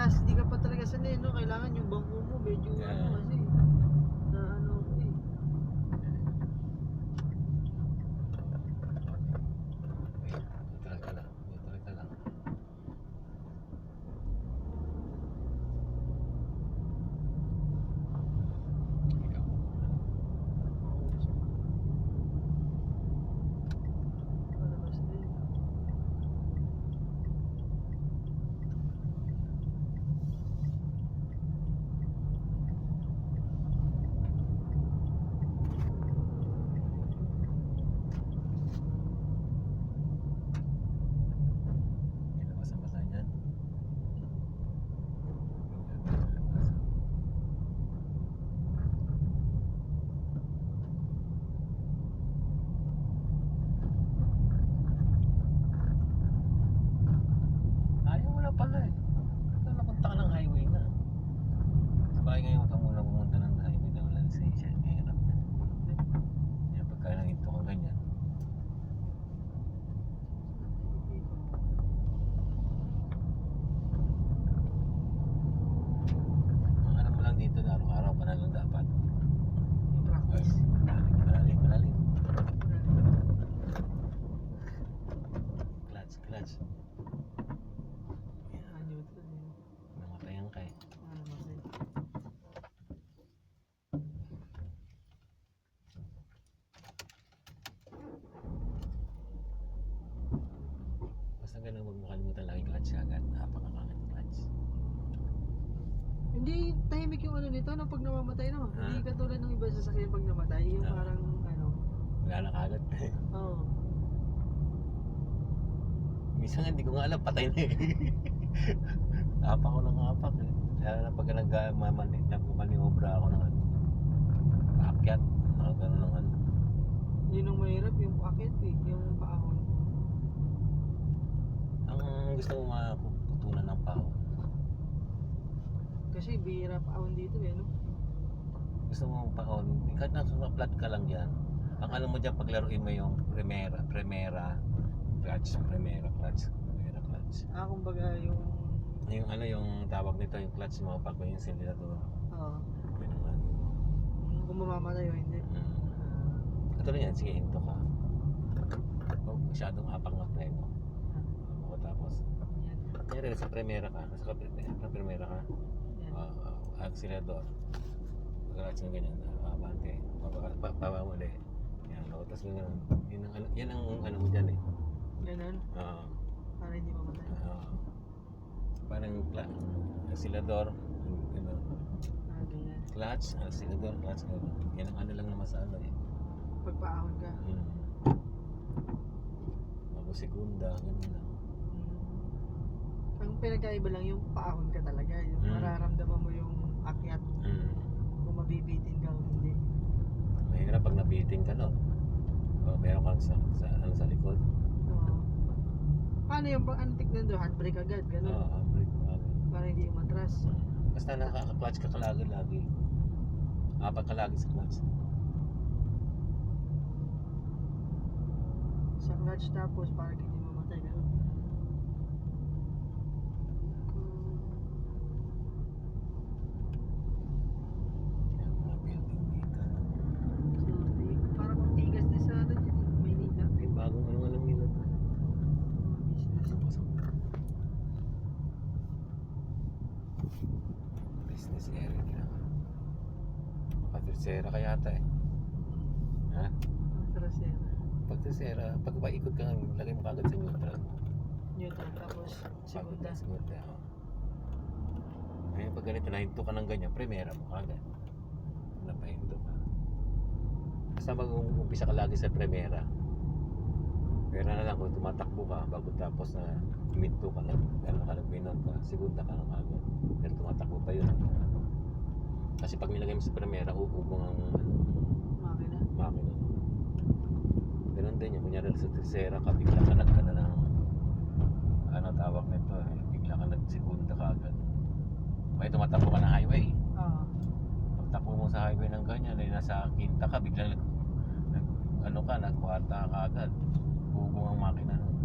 Tapos hindi ka pa talaga sanay, no? Kailangan yung bangko mo medyo ano kasi na ano eh. Neutral ka lang. Neutral ka lang. Ikaw. Palabas din. Nilabasan ba tayo dyan? Ayaw mo na pala eh. Ikaw napunta ka ng highway na. Sabay ngayon ka muna pumunta ng highway na walang lisensya. Mahirap na. Kaya pagka nangito ka ganyan. Ang alam mo lang dito na araw-araw ka na lang dapat. Yung practice. Malalim. Clutch. Neutral yun. Namatayan ka eh. Ano naman. Basta ganun, huwag mo kalimutan lagi clutch agad. Napakakakit ng clutch. Hindi tahimik yung ano nito na pag namamatay no. Ha? Hindi katulad ng iba sa sasakyan pag namatay, yung Ah. parang ano. Wala na kagad. Oo. Minsan nga, hindi ko nga alam, patay na eh. Apak ko ng apak eh. Lalo na pag nagmaniobra ako ng ano. Paakyat. Nakagano ng ano. Yun ang mahirap yung akit eh, yung paahon. Ang gusto mo maputunan ng pao. Kasi bihira paahon dito eh, no? Gusto mo paon. Kahit naka-flat ka lang dyan. Ang alam mo dyan, paglaruin mo yung primera, clutch. Ah, kumbaga yung... Yung ano yung tawag nito, yung clutch mo, pag yung accelerator. Oo. Yun ang lagi mo. Kung mamamatay o hindi. Katulad yan, sige, hinto ka. Huwag masyadong apang na preno. O tapos, Yan. kaya sa primera ka, nasa primera ka, Yan. accelerator. Clutch na ganyan, abante, pawa mo ulit. Yan, o, tapos ganyan. Yan ang ano mo dyan eh. Ganun. Para hindi mamatay. Parang accelerator, ganun. Ganyan. Clutch, accelerator, clutch, ganun. Yan ang ano lang naman sa ano eh. Pagpaahon ka. Bago segunda, ganun lang. Ang pinagkaiba lang yung paahon ka talaga. Yung mararamdaman mo yung akyat. Kung mabibitin ka o hindi. Mahirap pag nabiting ka no. O, meron kang sa likod. Oo. Paano yung pag tignan doon? Handbrake agad, Oo, gano'n. break mo agad. Para hindi umatras. Basta nakaka-clutch ka lagi. Apat ka lagi sa clutch. Sa clutch tapos para hindi mamatay, gano'n. Yan, mga building dito. Sorry. Para kung tigas din sa atin yun. Maynila. May bagong ano nila to. Mga business. Business area nila. Makatersera ka yata eh. Ha? Trasera. Pag tersera, pag paikot ka nga, lagay mo kagad sa neutral mo. Neutral. Tapos segunda. Segunda. Ngayon pag ganito, nahinto ka ng ganyan, primera mo kagad. Napahinto ka. Basta mag-umpisa ka lagi sa primera. Pero na lang kung tumatakbo ka, bago tapos na minto ka, nagbinon ka, segunda ka lang kagad. Pero tumatakbo pa yun. Kasi pag nilagay mo sa primera, uubong ang Makina. makina. Ganun din yun. Kunyari sa tercera ka, bigla ka nagkana ng ano tawag nito eh. Bigla ka nag-segunda ka agad. Kaya tumatakbo ka ng highway. Oo. Pag takbo mo sa highway ng ganyan, ay nasa quinta ka, biglang nagkwarta ka agad. Uubong ang makina nun.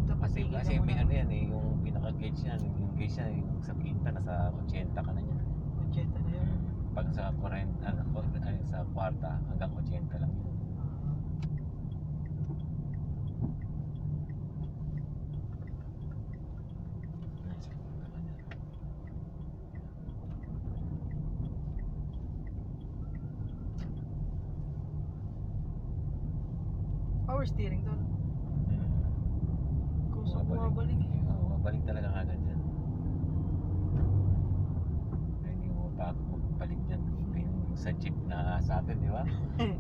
Dapat Kasi Pipili Kasi ka may muna. ano yan eh, yung pinaka-gauge yan, yung gauge yan, yung sa pinta, nasa 80 ka na yan. 80 na yun. Pag sa 40, sa kwarta, hanggang 80 lang yun. Power steering doon. Kung saan Bumabalik. bumabalik eh. Oo, babalik talaga kagad yan. Kaya hindi mo magbalik dyan. Yung sa jeep na sa atin, di ba?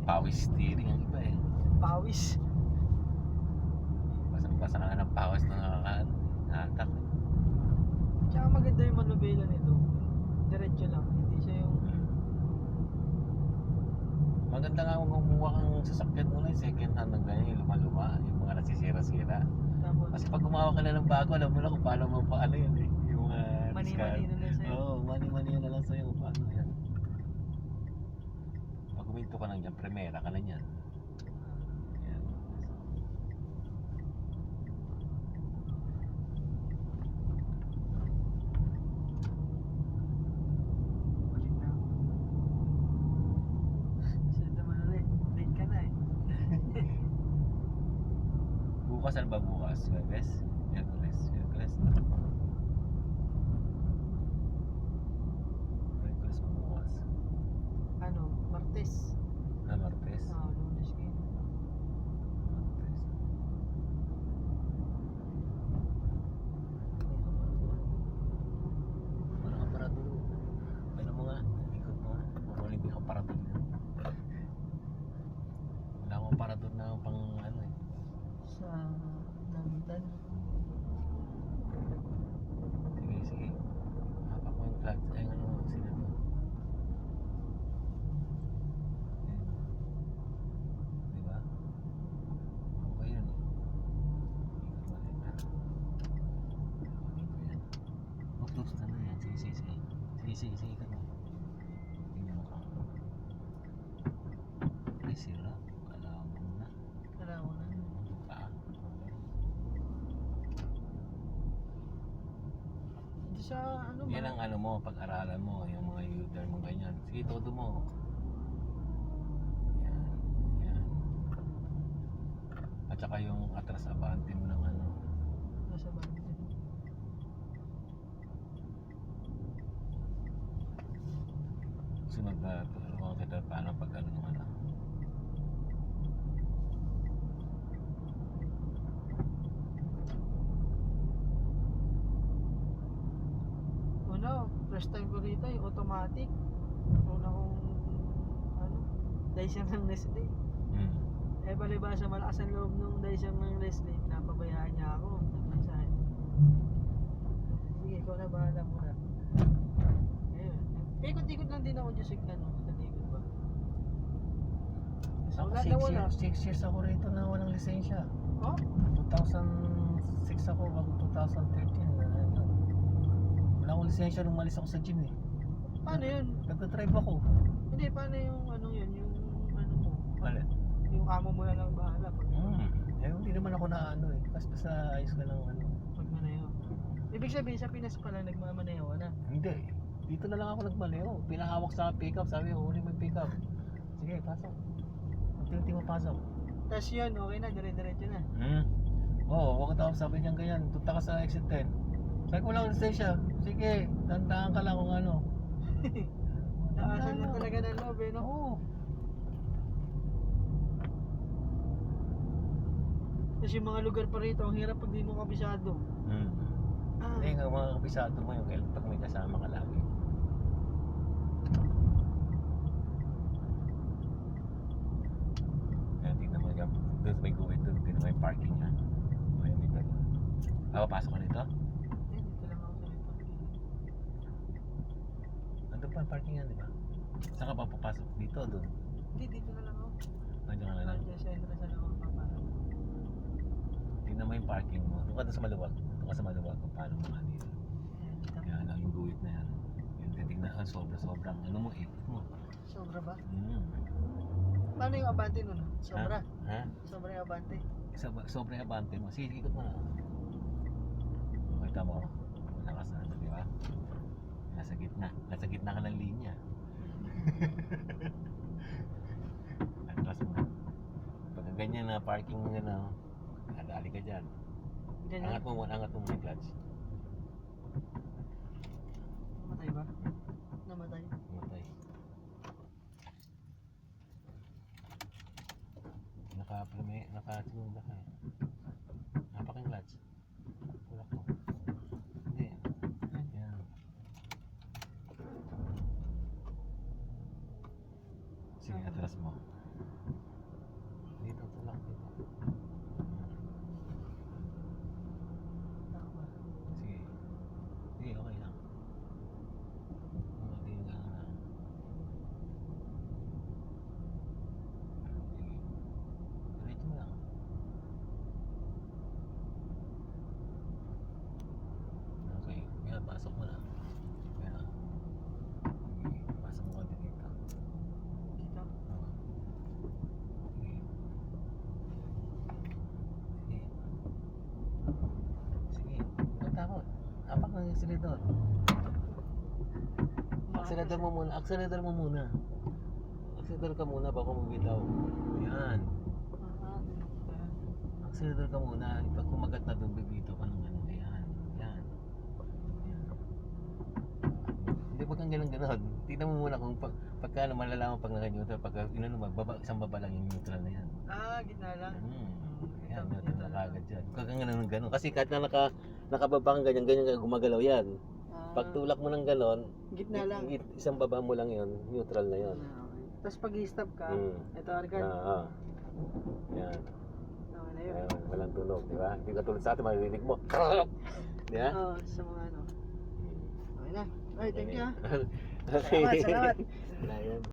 Power steering ang iba eh. Pawis. Basang-basa ka na ng pawis na nakatak. Tsaka maganda yung manubela nito. Diretso lang. Hindi siya yung... Maganda nga kung kumuha kang sasakyan mo na yung second hand ng ganyan, yung luma-luma, yung mga nasisira-sira. Tapos, Kasi pag gumawa ka na ng bago, alam mo na kung paano mo paano yun eh. Yung mani-mani na lang sa'yo. Oo, mani-mani na lang sa'yo kung paano yan. Pag huminto ka lang dyan, primera ka na yan. Yan. Balik na ako. Kasi naman ulit. Late ka na eh. Bukas ano ba bukas? Webes? Miyerkules? Miyerkules? Miyerkules mo bukas. Ano? Martes. Martes? Lunes ngayon. Martes. Wala kang parador. Ano mo nga? Ikot mo nga. Mamuling ko yung parador na. Wala akong parador na pang ano eh. Sa Langitan. Sige, sige. Hapak mo yung flag. Ay, ano, sila to. Diba? Okay yun eh. Ikot mo ulit. Dito yan. Close na na yan. Sige, sige, sige. Sige, sige, sige. Ikot mo. Tingnan mo ka. Ay, sira. Alam mo na. Kailangan ko na. Hindi siya ano ba? Yan ang ano mo, pag-aralan mo, yung mga U-turn mo ganyan. Sige, todo mo. Yan, yan. At saka yung atras abante mo ng ano. Nasa banda. Sunod na, tulungan kita paano pag ano ng ano. First time ko rito yung automatic. Una kong ano, Dyson ng Nestle. Eh balibasa malakas ang loob nung Dyson ng Nestle, pinapabayaan niya ako. Sabi sa akin, sige, ikaw na bahala muna. Ayun. Ikot-ikot lang din ako dyan sa ano, sa likod ba. So, Ako wala. 6 years ako rito na walang lisensya. Oh? 2006 ako bago 2013 na ano. Wala akong lisensya nung malis ako sa gym eh. Paano yun? Nagka-drive ako. Hindi, paano yung ano yun? Yung ano mo? Wala. Yung amo mo na lang bahala pag, Eh, hindi naman ako na ano eh. Basta ayos ka lang ano. pag manayo. Ibig sabihin, sa Pinas pala nagmamanayo ka na. Hindi. Dito na lang ako nagmaleo. Pinahawak sa pick-up. Sabi ko, huli mo yung pick-up. Sige, pasok. Unti-unti mo pasok. Tapos yun, okay na, dire-diretso na. Oo, wag ka sabi niyan ganyan. Punta ka sa exit 10. Sabi ko lang lisensya. Sige, tandaan ka lang kung ano. Taasan na talaga ng loob eh, no? Oo. Tapos yung mga lugar pa rito, ang hirap pag di mo kabisado. Hindi nga mga kabisado mo yung pag may kasama ka lagi. Kaya tingnan mo yung doon may guwit doon. Tingnan mo yung parking niya. Ayun dito. Papasok ka nito? Eh, dito lang ako sa rito. Nandun pa ang parking yan, di ba? Saan ka pa papasok? Dito, doon? Hindi, dito na lang ako. Nandiyan ka na lang. Nandiyan sa entrance na ako papasok. Tingnan mo yung parking mo. Doon ka doon sa maluwag. Doon ka sa maluwag kung paano mga dito. Ayan, kita mo. Yan lang yung guwit na yan. Yung titignan ka, sobra-sobrang. Ano mo, ikot mo. Sobra ba? Mm. Paano yung abante nun? Sobra. Ha? Sobra yung abante. Sobra yung abante mo. Sige, ikot mo na. kita mo. Malakas na, di ba? Nasa gitna ka ng linya. Atras mo. Pagka ganyan na parking mo na, nadali ka dyan. Ganyan. Angat mo muna yung clutch. Namatay ba? Namatay. Matay. Naka-sunod na ka. Hapak yung clutch. Tulak mo. Hindi. Yan. Sige, atras mo. Dito, tulak dito. Tama. Sige. Sige, okay lang. Tingin ka na. Sige. Diretso mo lang. Okay. Yan, pasok mo na. Yan. Sige, pasok mo ka din dito. Kita. Oo. Sige. Sige. Sige. Matakot. Apak ng akselidor. Akselidor mo muna. Akselidor mo muna. Akselidor ka muna bago mo bitaw. Yan. Akselidor ka muna. Pag kumagat na doon, bibitaw ka ng ano. Yan. Yan. Yan. Hindi, pag kang ganun-ganon. Tignan mo muna kung pagka ano, malalaman pag naka-neutral. Pagka inano, isang baba lang yung neutral na yan. Gitna lang. Yan, neutral na kagad dyan. Huwag kang ganun-ganon. Kasi kahit na nakababa kang ganyan gumagalaw yan. Pag tulak mo ng ganon, Gitna lang. isang baba mo lang yon, neutral na yon. Okay. Tapos pag i-stop ka, ito argan. Yan. Okay na yun. Ayan, walang tunog, di ba? Hindi ka tulad sa atin, maririnig mo. Di ba? Oo, sa mga ano. Okay na. Ay, thank you. Okay. Salamat. Wala yan.